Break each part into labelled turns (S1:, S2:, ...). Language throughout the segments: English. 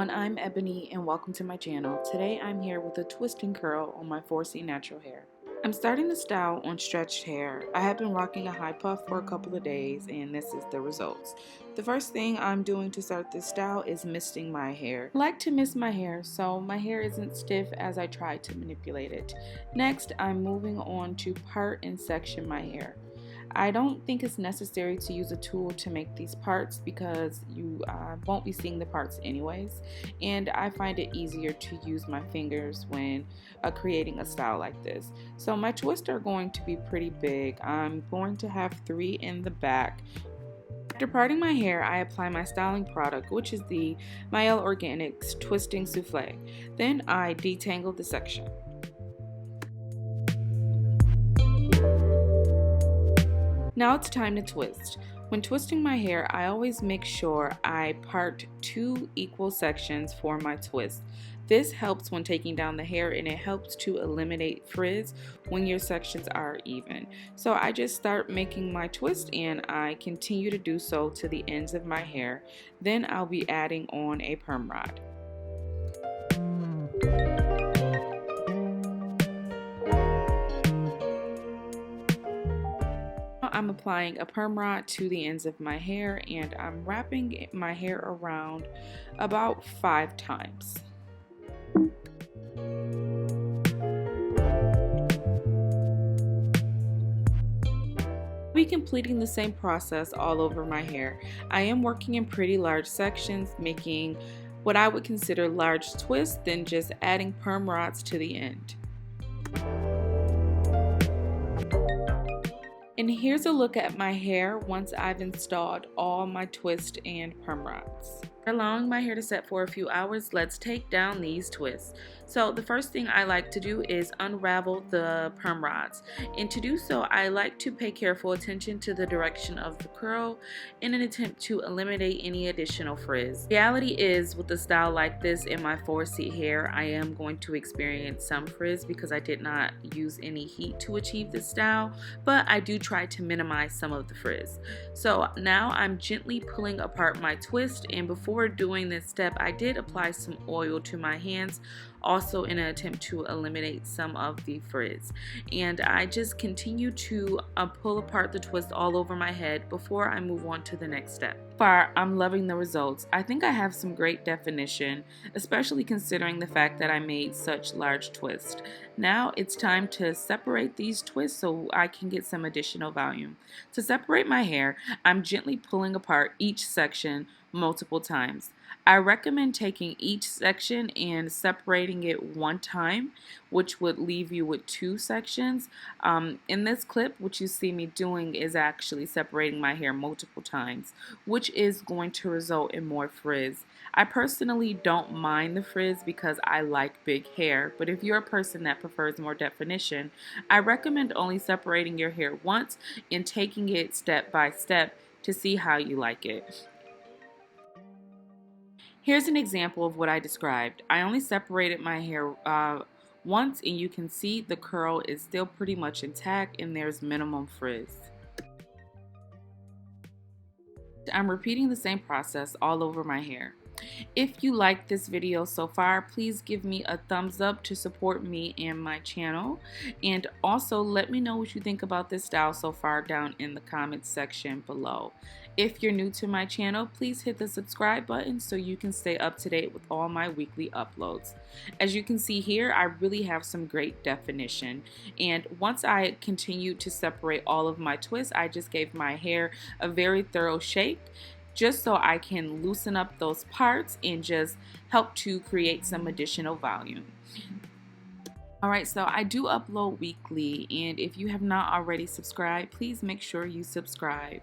S1: everyone, I'm Ebony and welcome to my channel. Today I'm here with a twist and curl on my 4C natural hair. I'm starting the style on stretched hair. I have been rocking a high puff for a couple of days and this is the results. The first thing I'm doing to start this style is misting my hair. I like to mist my hair so my hair isn't stiff as I try to manipulate it. Next, I'm moving on to part and section my hair. I don't think it's necessary to use a tool to make these parts because you won't be seeing the parts anyways, and I find it easier to use my fingers when creating a style like this. So my twists are going to be pretty big. I'm going to have 3 in the back. After parting my hair, I apply my styling product, which is the Mielle Organics Twisting Souffle. Then I detangle the section. Now it's time to twist. When twisting my hair, I always make sure I part 2 equal sections for my twist. This helps when taking down the hair and it helps to eliminate frizz when your sections are even. So I just start making my twist and I continue to do so to the ends of my hair. Then I'll be adding on a perm rod. I'm applying a perm rod to the ends of my hair and I'm wrapping my hair around about 5 times. I'll be completing the same process all over my hair. I am working in pretty large sections, making what I would consider large twists, then just adding perm rods to the end. And here's a look at my hair once I've installed all my twist and perm rods. Allowing my hair to set for a few hours, let's take down these twists. So the first thing I like to do is unravel the perm rods. And to do so, I like to pay careful attention to the direction of the curl in an attempt to eliminate any additional frizz. Reality is, with a style like this in my 4C hair, I am going to experience some frizz because I did not use any heat to achieve this style, but I do try to minimize some of the frizz. So now I'm gently pulling apart my twist, and before doing this step, I did apply some oil to my hands, also in an attempt to eliminate some of the frizz. And I just continue to pull apart the twist all over my head before I move on to the next step. So far, I'm loving the results. I think I have some great definition, especially considering the fact that I made such large twists. Now it's time to separate these twists so I can get some additional volume. To separate my hair, I'm gently pulling apart each section multiple times. I recommend taking each section and separating it one time, which would leave you with 2 sections. In this clip, what you see me doing is actually separating my hair multiple times, which is going to result in more frizz. I personally don't mind the frizz because I like big hair, but if you're a person that prefers more definition, I recommend only separating your hair once and taking it step by step to see how you like it. Here's an example of what I described. I only separated my hair once and you can see the curl is still pretty much intact and there's minimum frizz. I'm repeating the same process all over my hair. If you like this video so far, please give me a thumbs up to support me and my channel, and also let me know what you think about this style so far down in the comments section below. If you're new to my channel, please hit the subscribe button so you can stay up to date with all my weekly uploads. As you can see here, I really have some great definition, and once I continued to separate all of my twists, I just gave my hair a very thorough shake, just so I can loosen up those parts and just help to create some additional volume. Alright, so I do upload weekly, and if you have not already subscribed, please make sure you subscribe.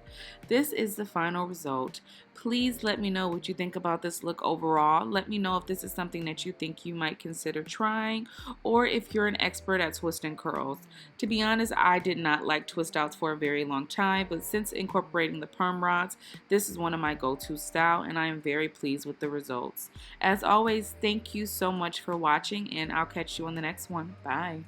S1: This is the final result. Please let me know what you think about this look overall. Let me know if this is something that you think you might consider trying, or if you're an expert at twist and curls. To be honest, I did not like twist outs for a very long time, but since incorporating the perm rods, this is one of my go-to style, and I am very pleased with the results. As always, thank you so much for watching, and I'll catch you on the next one. Bye.